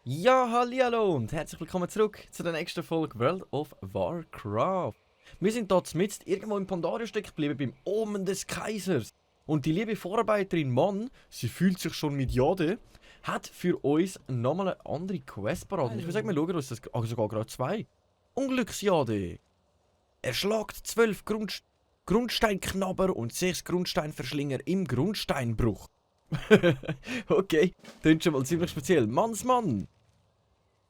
Ja, hallihallo und herzlich willkommen zurück zu der nächsten Folge World of Warcraft. Wir sind dort mitten irgendwo im Pandaria stecken geblieben, beim Omen des Kaisers. Und die liebe Vorarbeiterin Mann, sie fühlt sich schon mit Jade, hat für uns nochmal eine andere Quest parat. Und ich würde sagen, wir schauen uns das sogar gerade 2. Unglücksjade. Erschlagt 12 Grundsteinknabber und 6 Grundsteinverschlinger im Grundsteinbruch. Okay, klingt schon mal ziemlich speziell. Mannsmann!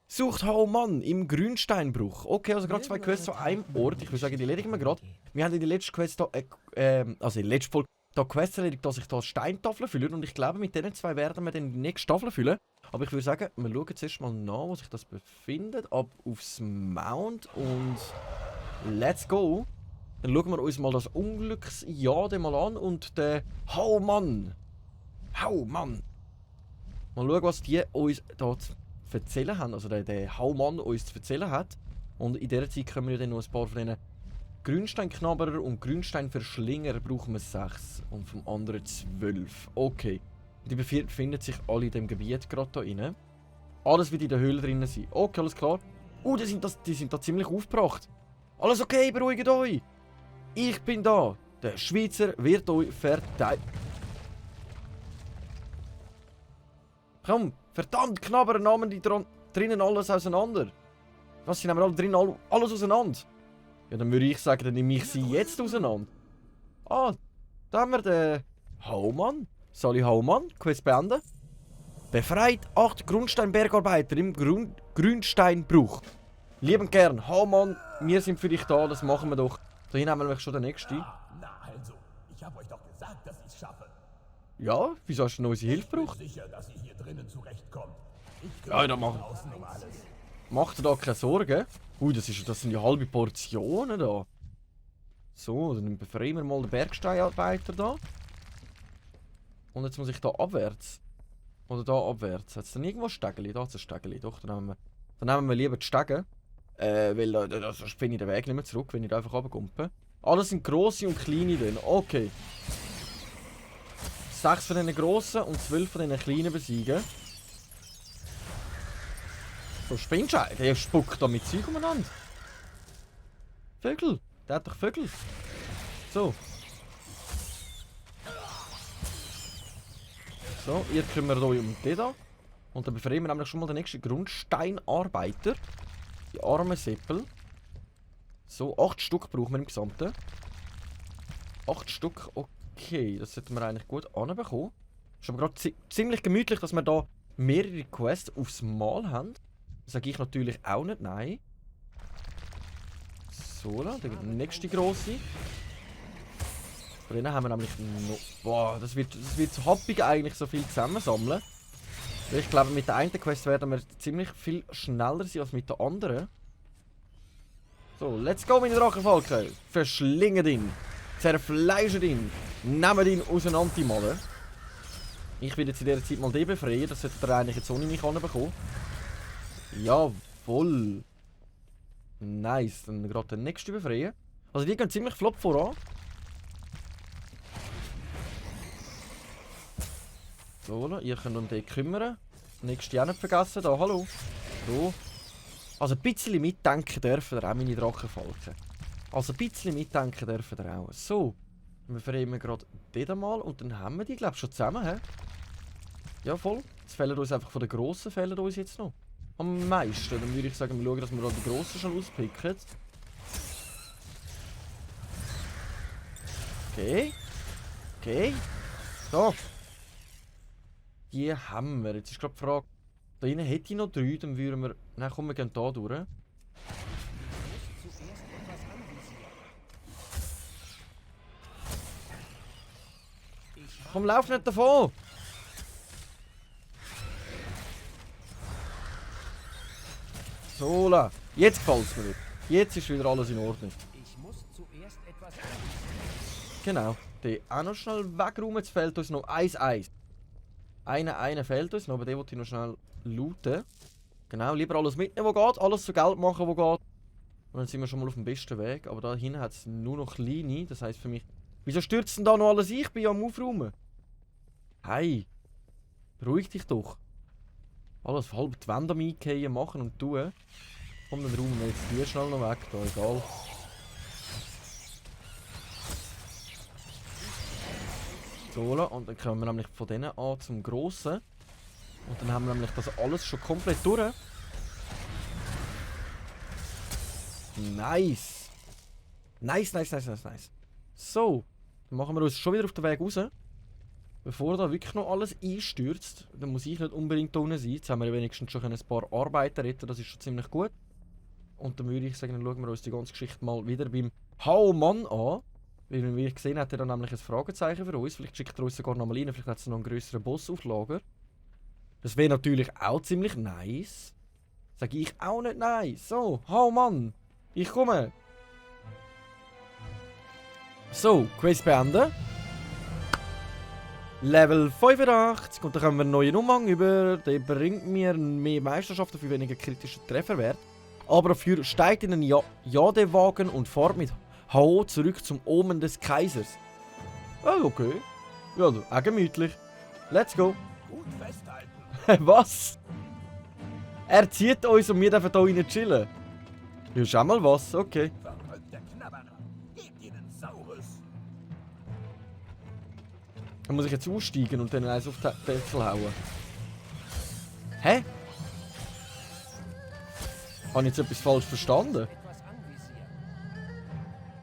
Sucht Mann im Grünsteinbruch. Okay, also gerade 2 Quests an einem Ort. Ich würde sagen, die erledigen wir gerade. Wir haben in der letzten Quest da, also in der letzten Folge da Quests erledigt, dass sich da Steintafeln füllen. Und ich glaube, mit diesen 2 werden wir dann die nächste Tafel füllen. Aber ich würde sagen, wir schauen zuerst mal nach, wo sich das befindet. Ab aufs Mount und let's go. Dann schauen wir uns mal das Unglücksjade mal an und den Mann. Mann! Mal schauen, was die uns hier zu erzählen haben. Also der Mann uns zu erzählen hat. Und in dieser Zeit können wir dann noch ein paar von diesen Grünsteinknabberer und Grünsteinverschlinger brauchen wir 6. Und vom anderen 12. Okay. Die befinden sich alle in dem Gebiet gerade hier rein. Alles wird in der Höhle drin sein. Okay, alles klar. Die sind da ziemlich aufgebracht. Alles okay, beruhigt euch. Ich bin da. Der Schweizer wird euch verteidigen. Komm, verdammt Knabber, nahmen die drinnen alles auseinander. Was, sind wir alle drinnen alles auseinander? Ja, dann würde ich sagen, dann nehme ich sie jetzt auseinander. Ah, da haben wir den Haumann. Sali Haumann, Quest beenden. Befreit 8 Grundsteinbergarbeiter im Grünsteinbruch. Lieben gern, Haumann, wir sind für dich da, das machen wir doch. Da hinten haben wir nämlich schon den nächsten. Na also, ich habe euch doch gesagt, dass ich es schaffe. Ja, wieso hast du noch unsere Hilfe gebraucht? Ich bin sicher, dass ihr hier drinnen zurechtkommt. Ich Ja, dann machen. draußen um alles. Macht dir da keine Sorgen. Ui, das sind ja halbe Portionen da. So, dann befreien wir mal den Bergsteinarbeiter da. Und jetzt muss ich da abwärts. Oder da abwärts. Hat es dann irgendwo Stegeli? Da hat es ein Stegeli. Doch, dann nehmen wir lieber die Stege. Weil sonst finde ich den Weg nicht mehr zurück, wenn ich da einfach runterkomme. Alles sind grosse und kleine drin. Okay. 6 von diesen grossen und 12 von diesen kleinen besiegen. So, spinnst du? Der spuckt da mit Zeug umeinander. Vögel. Der hat doch Vögel. So. So, ihr kümmert euch um den da. Und dann befreien wir nämlich schon mal den nächsten Grundsteinarbeiter. Die armen Seppel. So, 8 Stück brauchen wir im Gesamten. 8 Stück, okay, das sollten wir eigentlich gut anbekommen. Ist aber gerade ziemlich gemütlich, dass wir da mehrere Quests aufs Mal haben. Das sage ich natürlich auch nicht, nein. So, der nächste grosse. Von denen haben wir nämlich noch... Boah, das wird so happig eigentlich, so viel zusammensammeln. Ich glaube, mit der einen Quest werden wir ziemlich viel schneller sein als mit der anderen. So, let's go, meine Drachenfalken. Verschlingen ihn. Zerfleischen ihn. Nehmen ihn auseinander, die Malle. Ich will jetzt in dieser Zeit mal den befreien. Das sollte er eigentlich jetzt ohne mich bekommen. Jawohl. Nice. Dann gerade den nächsten befreien. Also die gehen ziemlich flott voran. So, ihr könnt um den kümmern. Nächste auch nicht vergessen. Da, hallo. So. Also ein bisschen mitdenken dürfen auch meine Drachenfalken. Also ein bisschen mitdenken dürfen auch. So. Wir vernehmen gerade den mal und dann haben wir die, glaube ich, schon zusammen. He? Ja, voll. Jetzt fehlen uns einfach von den grossen fehlen uns jetzt noch. Am meisten. Dann würde ich sagen, wir schauen, dass wir die grossen schon auspicken. Okay. Okay. So. Die haben wir. Jetzt ist gerade die Frage. Da hinten hätte ich noch 3, dann würden wir... Nein, komm, wir gehen hier durch. Komm, lauf nicht davon! So, jetzt gefällt es mir wieder. Jetzt ist wieder alles in Ordnung. Genau. Den auch noch schnell wegräumen. Jetzt fehlt uns noch Eis. Einer fehlt uns noch, aber den wollte ich noch schnell looten. Genau, lieber alles mitnehmen, was geht. Alles zu Geld machen, was geht. Und dann sind wir schon mal auf dem besten Weg. Aber da hinten hat es nur noch kleine. Das heisst für mich... Wieso stürzt denn da noch alles ein? Ich bin ja am Aufräumen. Hey. Beruhig dich doch. Alles halb die Wände am Eingehen, machen und tun. Komm, dann räumen wir jetzt die schnell noch weg. Da, egal. So, und dann kommen wir nämlich von denen an zum Grossen. Und dann haben wir nämlich das alles schon komplett durch. Nice. Nice. So, dann machen wir uns schon wieder auf den Weg raus. Bevor da wirklich noch alles einstürzt, dann muss ich nicht unbedingt da unten sein. Jetzt haben wir wenigstens schon ein paar Arbeiter retten, das ist schon ziemlich gut. Und dann würde ich sagen, dann schauen wir uns die ganze Geschichte mal wieder beim Haumann an. Weil, wie ich gesehen habe, hat er dann nämlich ein Fragezeichen für uns. Vielleicht schickt er uns sogar noch mal rein, vielleicht hat es noch einen grösseren Boss auf Lager. Das wäre natürlich auch ziemlich nice. Sage ich auch nicht nice. So, Haumann, ich komme. So, Quest beenden. Level 85. Und dann haben wir einen neuen Umhang über. Der bringt mir mehr Meisterschaften für weniger kritischen Trefferwert. Aber dafür steigt in einen Jadewagen und fahrt mit Ho zurück zum Omen des Kaisers. Ah, okay. Ja, auch gemütlich. Let's go. Gut festhalten. Was? Er zieht uns und wir dürfen hier rein chillen. Ja, schau mal was, okay. Verrückter Knabberer. Gebt ihnen Saurus. Dann muss ich jetzt aussteigen und dann eins auf den Deckel hauen. Hä? Habe ich jetzt etwas falsch verstanden?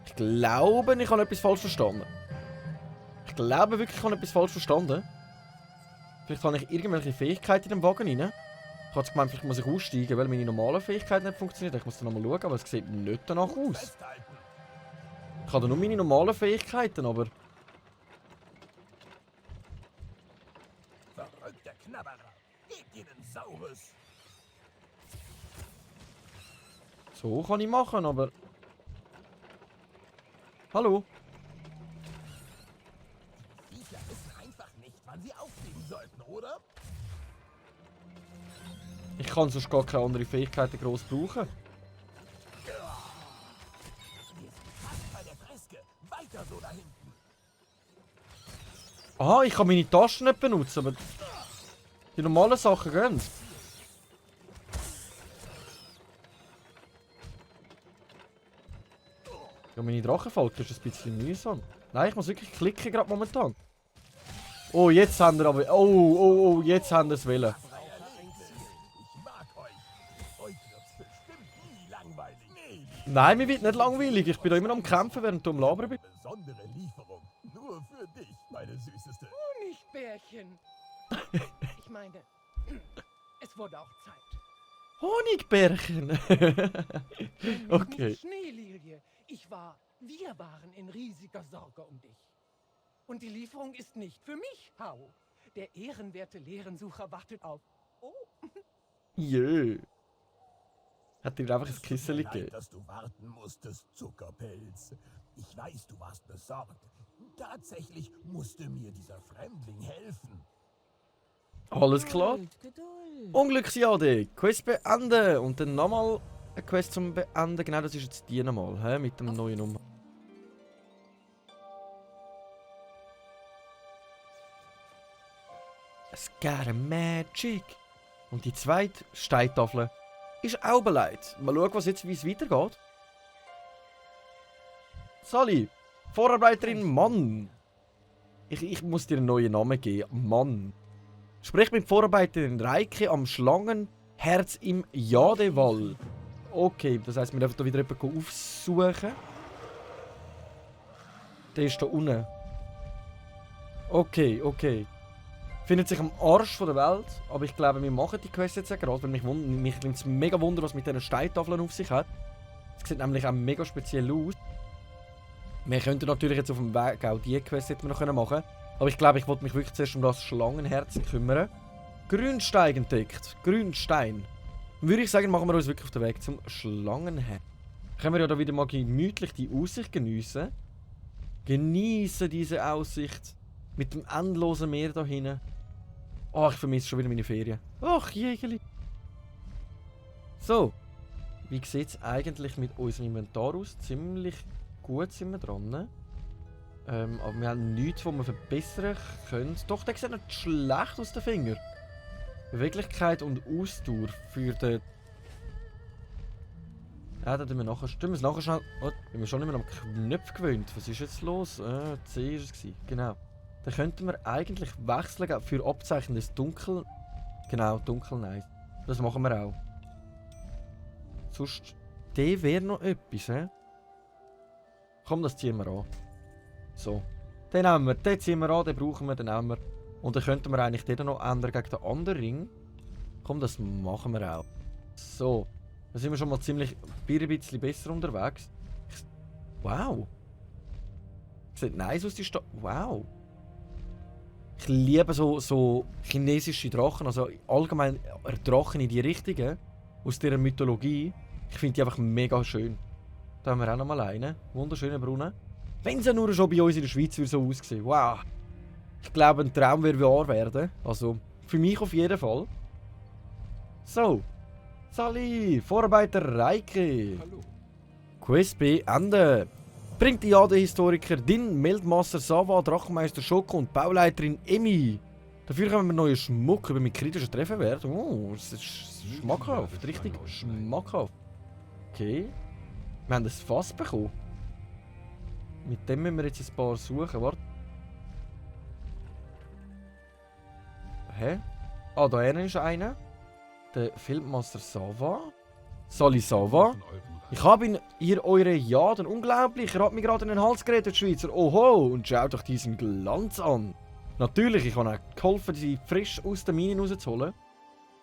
Ich glaube, ich habe etwas falsch verstanden. Ich glaube wirklich, ich habe etwas falsch verstanden. Vielleicht habe ich irgendwelche Fähigkeiten in dem Wagen rein. Ich habe gemeint, vielleicht muss ich aussteigen, weil meine normalen Fähigkeiten nicht funktionieren. Ich muss dann nochmal schauen, aber es sieht nicht danach aus. Festhalten. Ich habe nur meine normalen Fähigkeiten, aber... Verrückter Knabberer. Gebt ihnen Saurus. So kann ich machen, aber... Hallo? Viecher wissen einfach nicht, wann sie aufgeben sollten, oder? Ich kann sonst gar keine andere Fähigkeiten groß brauchen. Wir sind fast bei der Freske. Weiter so da hinten. Aha, ich kann meine Taschen nicht benutzen, aber... Die normalen Sachen gehen. Ja, meine Drachenfalke ist ein bisschen mühsam. Nein, ich muss wirklich klicken gerade momentan. Oh, jetzt haben wir aber... Oh, jetzt haben wir es wollen. Ich mag euch. Euch wird's bestimmt nie langweilig. Nee, Nein, mir wird nicht langweilig. Ich bin da immer noch am Kämpfen, während du am Labern bist. besondere Lieferung. Nur für dich, meine Süßeste. Honigbärchen. Ich meine, es wurde auch Zeit. Honigbärchen. Okay. Nicht Schneelilie. Wir waren in riesiger Sorge um dich. Und die Lieferung ist nicht für mich, Hau. Der ehrenwerte Leerensucher wartet auf... Oh, Jö. Hat dir einfach ein Es tut mir Kissen leid, gegeben. dass du warten musstest, Zuckerpelz. Ich weiß, du warst besorgt. Tatsächlich musste mir dieser Fremdling helfen. Alles klar. Unglücksjade. Quest beenden. Und dann nochmal eine Quest zum Beenden. Genau, das ist jetzt die nochmal. Hä? Mit dem neuen Nummer. Scare Magic. Und die zweite Steintafel ist auch bereit. Mal schauen, wie es weitergeht. Sally, Vorarbeiterin Mann. Ich muss dir einen neuen Namen geben. Mann. Sprich mit Vorarbeiterin Reike am Schlangenherz im Jadewall. Okay, das heisst, wir dürfen hier wieder jemanden aufsuchen. Der ist da unten. Okay. Findet sich am Arsch von der Welt, aber ich glaube, wir machen die Quest jetzt ja gerade, weil mich nimmt es mega Wunder, was mit diesen Steintafeln auf sich hat. Es sieht nämlich auch mega speziell aus. Wir könnten natürlich jetzt auf dem Weg auch diese Quest hätten wir noch machen können. Aber ich glaube, ich wollte mich wirklich zuerst um das Schlangenherz kümmern. Grünstein entdeckt. Grünstein. Dann würde ich sagen, machen wir uns wirklich auf den Weg zum Schlangenherz. Können wir ja da wieder mal gemütlich die Aussicht geniessen. Genießen diese Aussicht. Mit dem endlosen Meer da hinten. Oh, ich vermisse schon wieder meine Ferien. Ach, Jägerli. So. Wie sieht es eigentlich mit unserem Inventar aus? Ziemlich gut sind wir dran. Aber wir haben nichts, was wir verbessern können. Doch, der sieht nicht schlecht aus den Fingern. Beweglichkeit und Ausdauer für den... Ja, da tun wir nachher schnell... Oh, ich bin mir schon nicht mehr am Knopf gewöhnt. Was ist jetzt los? C ist es. Genau. Dann könnten wir eigentlich wechseln für Abzeichen des Dunkel... Genau, dunkel nice. Das machen wir auch. Sonst... Der wäre noch etwas, hä? Komm, das ziehen wir an. So. Den nehmen wir, den ziehen wir an, den brauchen wir, den nehmen wir. Und dann könnten wir eigentlich den noch ändern gegen den anderen Ring. Komm, das machen wir auch. So. Dann sind wir schon mal ziemlich ein bisschen besser unterwegs. Wow. Sieht nice aus, die Stadt. Wow. Ich liebe so chinesische Drachen, also allgemein Drachen in die Richtigen. Aus dieser Mythologie. Ich finde die einfach mega schön. Da haben wir auch noch mal einen. Wunderschönen Brunnen. Wenn sie nur schon bei uns in der Schweiz so aussehen. Wow. Ich glaube, ein Traum wird wahr werden. Also, für mich auf jeden Fall. So. Sali, Vorarbeiter Reike. Hallo. Quest B, Ende. Bringt die Jade-Historiker Din, Meldmaster Sava, Drachenmeister Schoko und Bauleiterin Emmy. Dafür haben wir neuen Schmuck über mit kritischen Trefferwert. Oh, das ist schmackhaft. Richtig schmackhaft. Okay. Wir haben ein Fass bekommen. Mit dem müssen wir jetzt ein paar suchen. Warte. Hä? Ah, da ist einer. Der Filmmaster Sava. Sali Sava. Ich habe in ihr eure Jaden. Unglaublich. Er hat mir gerade in den Hals geredet, Schweizer. Oho. Und schaut euch diesen Glanz an. Natürlich, ich habe auch geholfen, sie frisch aus der Mine rauszuholen.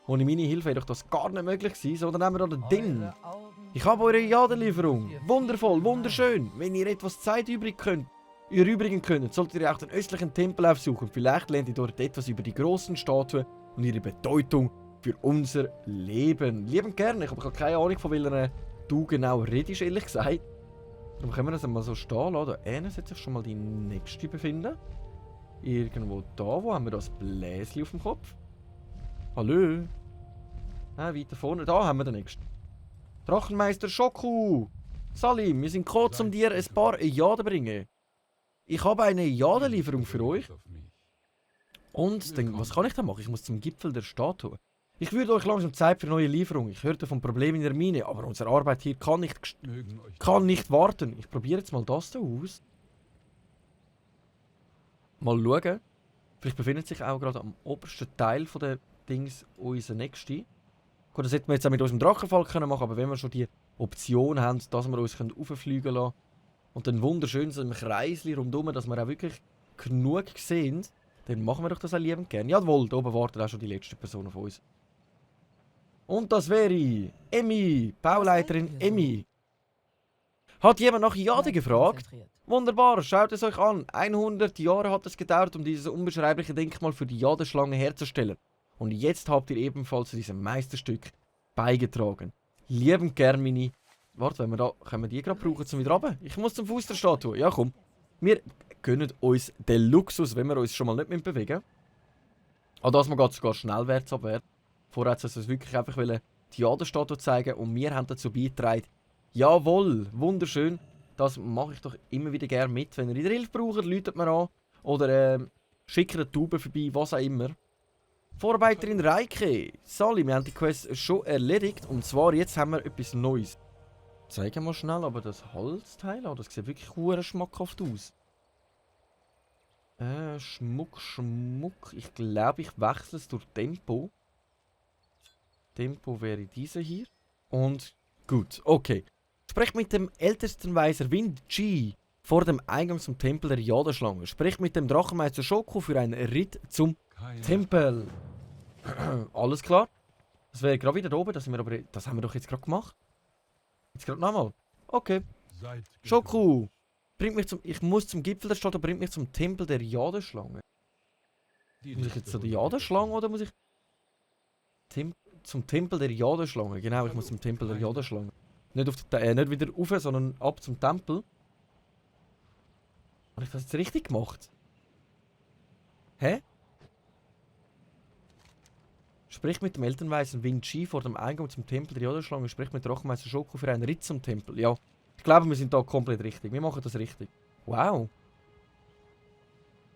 Ohne meine Hilfe wäre doch das gar nicht möglich gewesen. So, dann nehmen wir da den Ding. Ich habe eure Jadenlieferung. Wundervoll, wunderschön. Wenn ihr etwas Zeit übrigen könnt, solltet ihr auch den östlichen Tempel aufsuchen. Vielleicht lernt ihr dort etwas über die großen Statuen und ihre Bedeutung für unser Leben. Lieben gerne. Ich habe keine Ahnung, von welcher du genau redest, ehrlich gesagt. Darum können wir das mal so stehen lassen. Da hinten sollte sich schon mal die nächste befinden. Irgendwo da. Wo haben wir das Bläschen auf dem Kopf? Hallo? Weiter vorne. Da haben wir den nächsten. Drachenmeister Schoku! Salim, wir sind gekommen, um dir ein paar Jaden zu bringen. Ich habe eine Jadenlieferung für euch. Und dann, was kann ich da machen? Ich muss zum Gipfel der Statue. Ich würde euch langsam Zeit für neue Lieferung. Ich hörte von Problemen in der Mine, aber unsere Arbeit hier kann nicht warten. Ich probiere jetzt mal das da aus. Mal schauen. Vielleicht befindet sich auch gerade am obersten Teil von der Dings unser nächster. Gut, das hätten wir jetzt auch mit unserem Drachenfall können machen, aber wenn wir schon die Option haben, dass wir uns rauffliegen lassen und dann wunderschön so im Kreisli rundherum, dass wir auch wirklich genug sehen, dann machen wir doch das auch liebend gerne. Jawohl, da oben wartet auch schon die letzte Person auf uns. Und das wäre Emmy, Bauleiterin Emmy. Hat jemand nach Jade gefragt? Wunderbar, schaut es euch an. 100 Jahre hat es gedauert, um dieses unbeschreibliche Denkmal für die Jadeschlange herzustellen. Und jetzt habt ihr ebenfalls zu diesem Meisterstück beigetragen. Lieben gern, meine... Warte, wenn wir da... Können wir die gerade brauchen, zum wieder runter? Ich muss zum Fuß der Statue. Ja, komm. Wir gönnen uns den Luxus, wenn wir uns schon mal nicht mehr bewegen. An das man geht sogar schnellwärts abwärts. Vorher hat es uns wirklich einfach die Jadenstatue zeigen und wir haben dazu beigetragen. Jawohl, wunderschön. Das mache ich doch immer wieder gerne mit. Wenn ihr wieder Hilfe braucht, läutet mir an. Oder schickt eine Taube vorbei, was auch immer. Vorarbeiterin Reike. Sali, wir haben die Quest schon erledigt. Und zwar, jetzt haben wir etwas Neues. Zeigen wir mal schnell, aber das Holzteil, das sieht wirklich sehr schmackhaft aus. Schmuck. Ich glaube, ich wechsle es durch Tempo. Tempo wäre diese hier. Und gut, okay. Sprecht mit dem ältesten Weiser Wind G vor dem Eingang zum Tempel der Jadeschlange. Sprecht mit dem Drachenmeister Schoko für einen Ritt zum Tempel. Alles klar. Das wäre gerade wieder oben. Das haben wir doch jetzt gerade gemacht. Jetzt gerade nochmal. Okay. Schoko. Ich muss zum Gipfel der Stadt, bringt mich zum Tempel der Jadeschlange. Muss ich jetzt zu der Jadeschlange oder muss ich... Zum Tempel der Jadeschlange. Genau, ich muss zum Tempel der Jadeschlange. Nicht wieder rauf, sondern ab zum Tempel. Habe ich das jetzt richtig gemacht? Hä? Sprich mit dem Elternweisen Vinci vor dem Eingang zum Tempel der Jodenschlange. Sprich mit Drachenmeister Schoko für einen Ritt zum Tempel. Ja, ich glaube, wir sind da komplett richtig. Wir machen das richtig. Wow.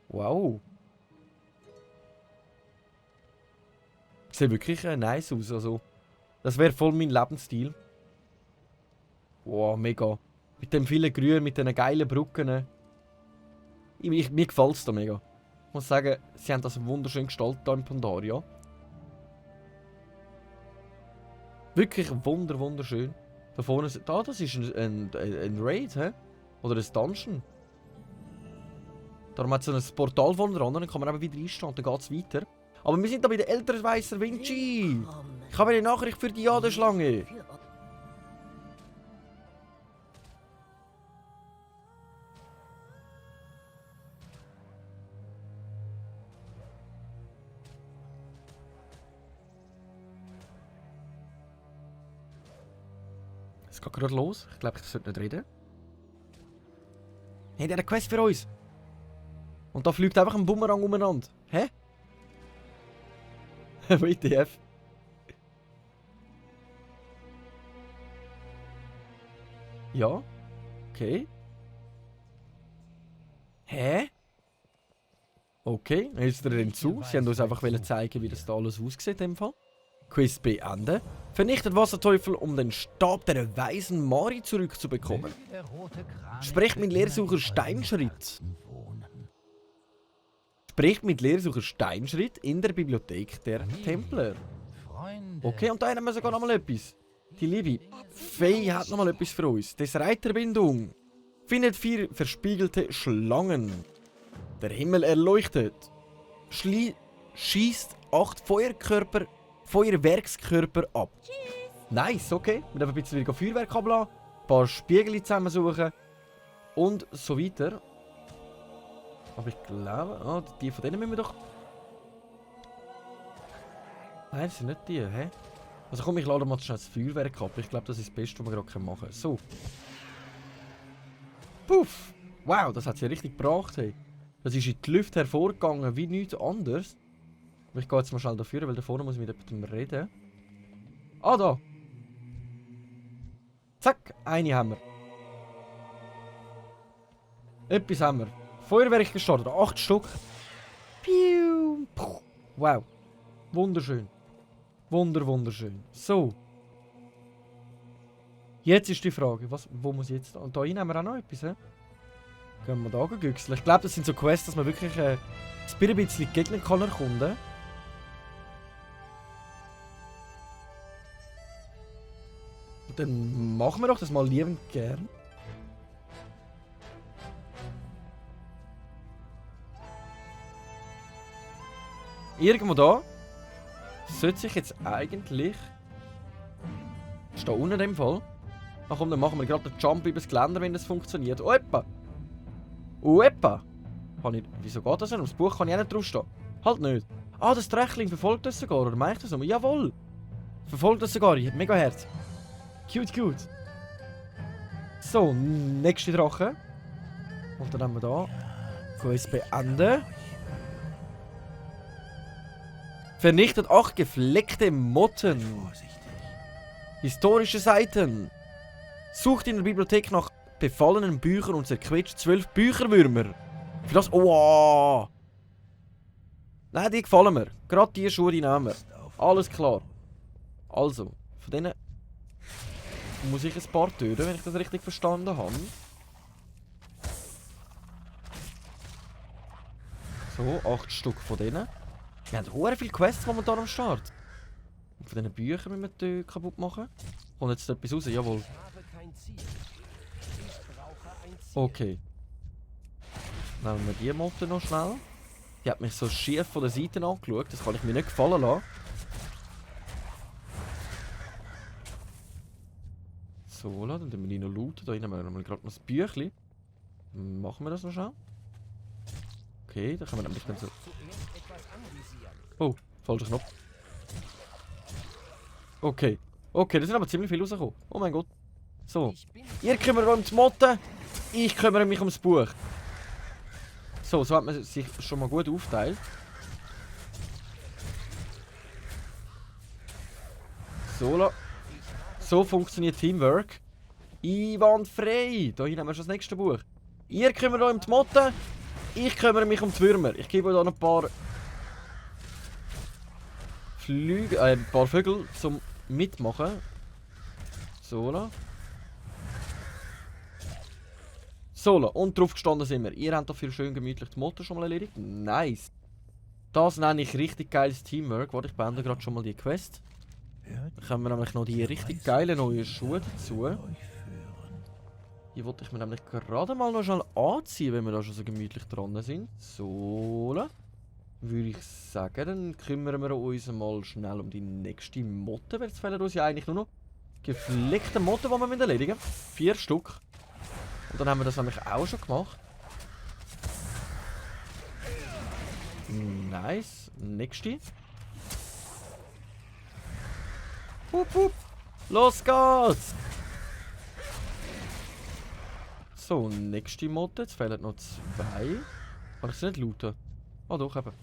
Wow. Sieht wirklich nice aus. Also, das wäre voll mein Lebensstil. Wow, mega. Mit dem vielen Grün, mit diesen geilen Brücken. Mir gefällt es da mega. Ich muss sagen, sie haben das wunderschön gestaltet hier in Pandaria. Wirklich wunderschön. Da vorne, das ist ein Raid, hä? Oder ein Dungeon. Darum hat es so ein Portal vorne dran, dann kann man eben wieder einstehen und dann geht es weiter. Aber wir sind da bei der Elternweiser Vinci. Ich habe eine Nachricht für die Jodenschlange. Es geht gerade los. Ich glaube, ich sollte nicht reden. Hey, der hat eine Quest für uns. Und da fliegt einfach ein Bumerang umeinander. Hä? WTF? Ja. Okay. Hä? Okay, jetzt er hinzu. Sie haben uns einfach zeigen, wie das da alles aussieht in dem Fall. Quiz beenden. Vernichtet Wasserteufel, um den Stab der weisen Mari zurückzubekommen. Sprecht mit Lehrsucher Steinschritt. Spricht mit Lehrsucher Steinschritt in der Bibliothek der Templer. Okay, und da haben wir sogar noch mal etwas. Die liebe Fee hat noch mal etwas für uns. Des Reiterbindung. Findet 4 verspiegelte Schlangen. Der Himmel erleuchtet. Schießt 8 Feuerwerkskörper ab. Nice, okay. Wir dürfen ein bisschen wieder Feuerwerk ablassen. Ein paar Spiegel zusammensuchen. Und so weiter. Aber ich glaube... die von denen müssen wir doch... Nein, das sind nicht die, hä? Also komm, ich lade mal schnell das Feuerwerk ab. Ich glaube, das ist das Beste, was wir gerade machen können. So. Puff! Wow, das hat sie richtig gebracht, hey. Das ist in die Lüfte hervorgegangen wie nichts anderes. Aber ich gehe jetzt mal schnell dafür, weil da vorne muss ich mit jemandem reden. Ah, da! Zack, eine haben wir. Etwas haben wir. Feuerwerk gestartet, 8 Stück. Piu! Puh. Wow. Wunderschön. Wunderschön. So. Jetzt ist die Frage, wo muss ich jetzt... Und da rein haben wir auch noch etwas, hä? Können wir da güchseln? Ich glaube, das sind so Quests, dass man wirklich ein bisschen Gegner kann erkunden. Und dann machen wir doch das mal liebend gern. Irgendwo da sollte sich jetzt eigentlich... Ist da unten in dem Fall? Ach komm, dann machen wir gerade den Jump übers Geländer, wenn das funktioniert. Opa! Opa! Wieso geht das denn? Aufs Buch kann ich auch nicht draufstehen. Halt nicht. Ah, das Trächling verfolgt das sogar, oder meine ich das nochmal? Jawohl! Verfolgt das sogar, ich hab mega Herz. Cute. So, nächste Drache. Und dann haben wir da. Quest beenden. Vernichtet 8 gefleckte Motten. Historische Seiten. Sucht in der Bibliothek nach befallenen Büchern und zerquetscht 12 Bücherwürmer. Für das... Oh! Nein, die gefallen mir. Gerade die Schuhe, die nehmen wir. Alles klar. Also, von denen muss ich ein paar töten, wenn ich das richtig verstanden habe. So, 8 Stück von denen. Wir haben sehr viele Quests momentan am Start. Und von diesen Büchern müssen wir kaputt machen. Kommt jetzt etwas raus? Jawohl. Okay. Nehmen wir die Motte noch schnell. Die hat mich so schief von der Seite angeschaut. Das kann ich mir nicht gefallen lassen. So, dann tun wir die noch looten. Da haben wir gerade noch ein Büchlein. Machen wir das noch schnell? Okay, da können wir nämlich dann so... Oh, falscher Knopf. Okay. Okay, da sind aber ziemlich viel rausgekommen. Oh mein Gott. So. Ihr kümmert euch um die Motte. Ich kümmere mich ums Buch. So hat man sich schon mal gut aufteilt. So funktioniert Teamwork. Einwandfrei. Da hinten haben wir schon das nächste Buch. Ihr kümmert euch um die Motten. Ich kümmere mich um die Würmer. Ich gebe euch da noch ein paar ein paar Vögel zum Mitmachen. So. Und drauf gestanden sind wir. Ihr habt dafür schön gemütlich die Motten schon mal erledigt. Nice. Das nenne ich richtig geiles Teamwork. Warte, ich beende gerade schon mal die Quest. Dann haben wir nämlich noch die richtig geilen neuen Schuhe dazu. Die wollte ich mir nämlich gerade mal noch schnell anziehen, wenn wir da schon so gemütlich dran sind. So. Würde ich sagen, dann kümmern wir uns mal schnell um die nächste Motte. Weil es fehlen uns ja eigentlich nur noch gefleckte Motten, die wir erledigen müssen. 4 Stück. Und dann haben wir das nämlich auch schon gemacht. Nice. Nächste. Hup, hup. Los geht's! So, nächste Motte. Jetzt fehlen noch 2. Kann ich sie nicht looten? Ah, doch eben.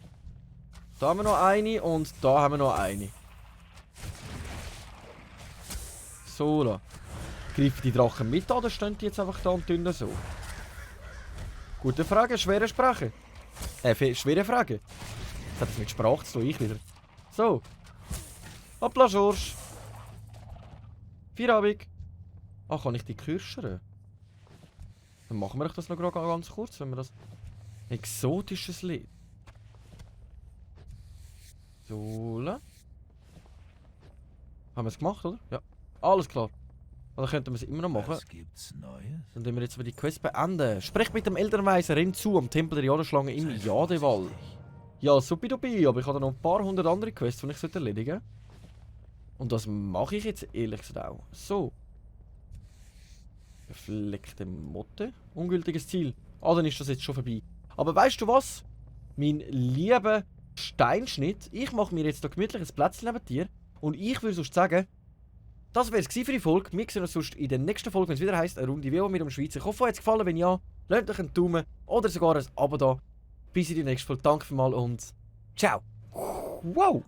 Da haben wir noch eine und da haben wir noch eine. So, da. Greifen die Drachen mit oder stehen die jetzt einfach da und tun so? Gute Frage, schwere Sprache. Schwere Frage. Das hat das mit Sprache zu tun, ich wieder. So. Hoppla, Schorsch. Feierabend. Ah, kann ich die kürschern? Dann machen wir das noch ganz kurz, wenn wir das... Exotisches Lied. So. Haben wir es gemacht, oder? Ja. Alles klar. Dann könnten wir es immer noch machen. Was gibt's Neues? Dann tun wir jetzt die Quest beenden. Sprech mit dem Elternweiser, renn zu am Tempel der Jadeschlange im Jadewald. Ja, supidupi, aber ich habe noch ein paar hundert andere Quests, die ich erledigen sollte. Und das mache ich jetzt ehrlich gesagt auch. So. Gefleckte Motte. Ungültiges Ziel. Ah, dann ist das jetzt schon vorbei. Aber weißt du was? Mein lieber Steinschnitt, ich mache mir jetzt da gemütlich ein Plätzchen neben dir. Und ich würde sonst sagen, das wäre es für die Folge. Wir sehen uns sonst in der nächsten Folge, wenn es wieder heisst, eine Runde Velo mit dem Schweizer. Ich hoffe, euch hat es gefallen. Wenn ja, lasst euch einen Daumen oder sogar ein Abo da. Bis in die nächste Folge. Danke vielmals und ciao. Wow.